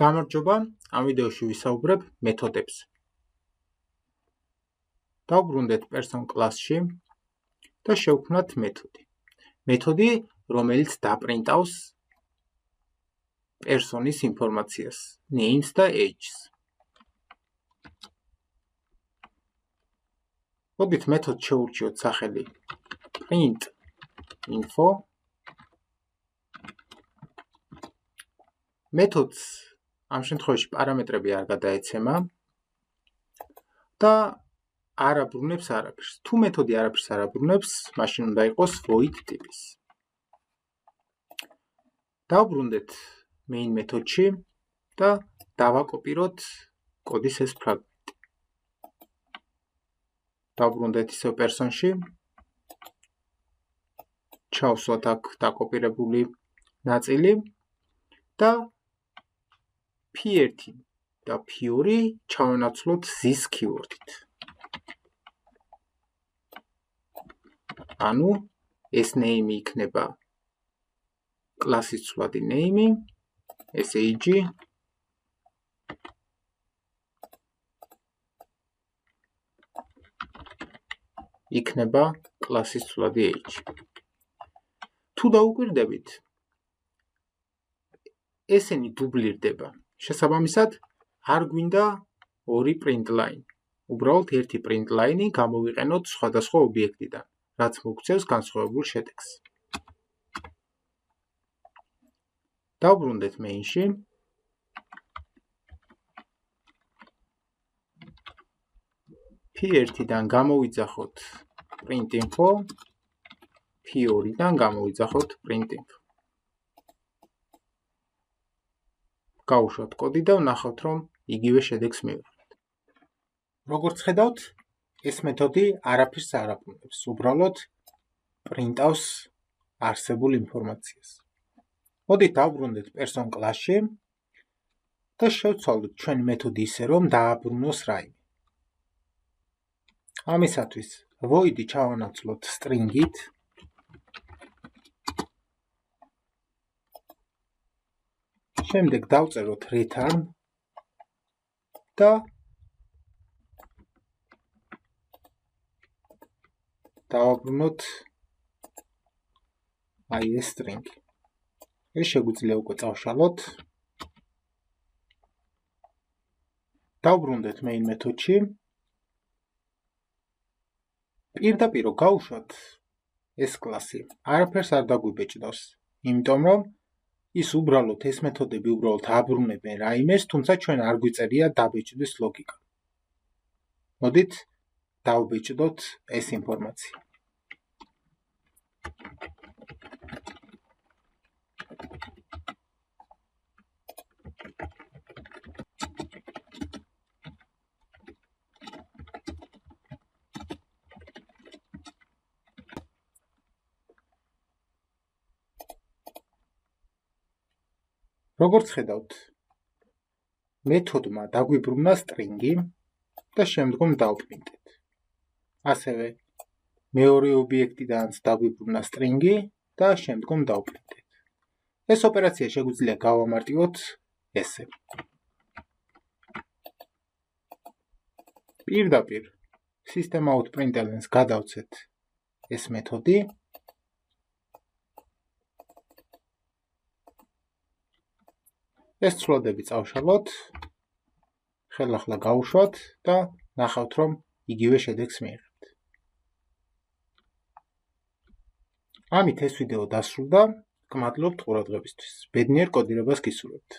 გამარჯობა, ამ ვიდეოში ვისაუბრებ მეთოდებზე. დავბრუნდეთ person კლასში და შევქმნათ მეთოდი. მეთოდი, რომელიც დაპრინტავს პერსონის ინფორმაციას, names და ages. მოდით მეთოდს შევურჩიოთ სახელი print info. მეთოდს ამ შემთხვევაში პარამეტრები არ გადაეცემა და არ აბრუნებს არაფერს. თუ მეთოდი არაფერს არ აბრუნებს, მაშინ უნდა იყოს void ტიპის. დავბრუნდეთ main მეთოდში და დავაკოპიროთ კოდის ეს ფრაგმენტი. დავბრუნდეთ ისევ person-ში. ჩავსვათ აქ დაკოპირებული ნაწილი და p1 და p2 ჩავანაცვლოთ this keyword-ით. ანუ ეს name იქნება კლასის ცვლადი name, ეს age იქნება კლასის ცვლადი age. თუ დაუკვირდებით, ესენი დუბლირდება. შესაბამისად, არ გვინდა ორი print line. უბრალოდ ერთი print line გამოვიყენოთ სხვადასხვა ობიექტიდან, რაც მოგცევს განსხვავებულ შედეგს. დავბრუნდეთ main-ში. p1-დან გამოვიძახოთ print info, p2-დან გამოვიძახოთ print info. გავუშვათ კოდი და ვნახავთ, რომ იგივე შედეგს მივიღებთ. როგორც ხედავთ, ეს მეთოდი არაფერს არ აბრუნებს, უბრალოდ პრინტავს არსებულ ინფორმაციას. მოდით დავბრუნდეთ person კლასში და შევცვალოთ ჩვენი მეთოდი ისე, რომ დააბრუნოს რაიმე. ამისათვის void-ი ჩავანაცვლოთ string-ით. შემდეგ დავწეროთ return და დავაბრუნოთ აი ეს string. ეს შეგვიძლია უკვე წავშალოთ. დავბრუნდეთ main მეთოდში. პირდაპირ გავუშვათ ეს კლასი. არაფერს არ დაგვიბეჭდავს, იმიტომ რომ ის უბრალოდ ეს მეთოდები უბრალოდ აბრუნებენ რაიმეს, თუმცა ჩვენ არ გვიწერია დაბეჭდვის ლოგიკა. მოდით დავბეჭდოთ ეს ინფორმაცია. როგორც ხედავთ, მეთოდმა დაგვიბრუნა string-ი და შემდგომ დავპრინტეთ. ასევე მეორე ობიექტიდანაც დაგვიბრუნა string-ი და შემდგომ დავპრინტეთ. ეს ოპერაცია შეგვიძლია გავამარტივოთ ესე. პირდაპირ system.out.println-ს გადავცეთ ეს მეთოდი. ეს ცვლადები წავშალოთ, ხელახლა გავუშვათ და ნახავთ, რომ იგივე შედეგს მივიღებთ. ამით ეს ვიდეო დასრულდა. გმადლობთ ყურადღებისთვის. ბედნიერ კოდირებას გისურვებთ.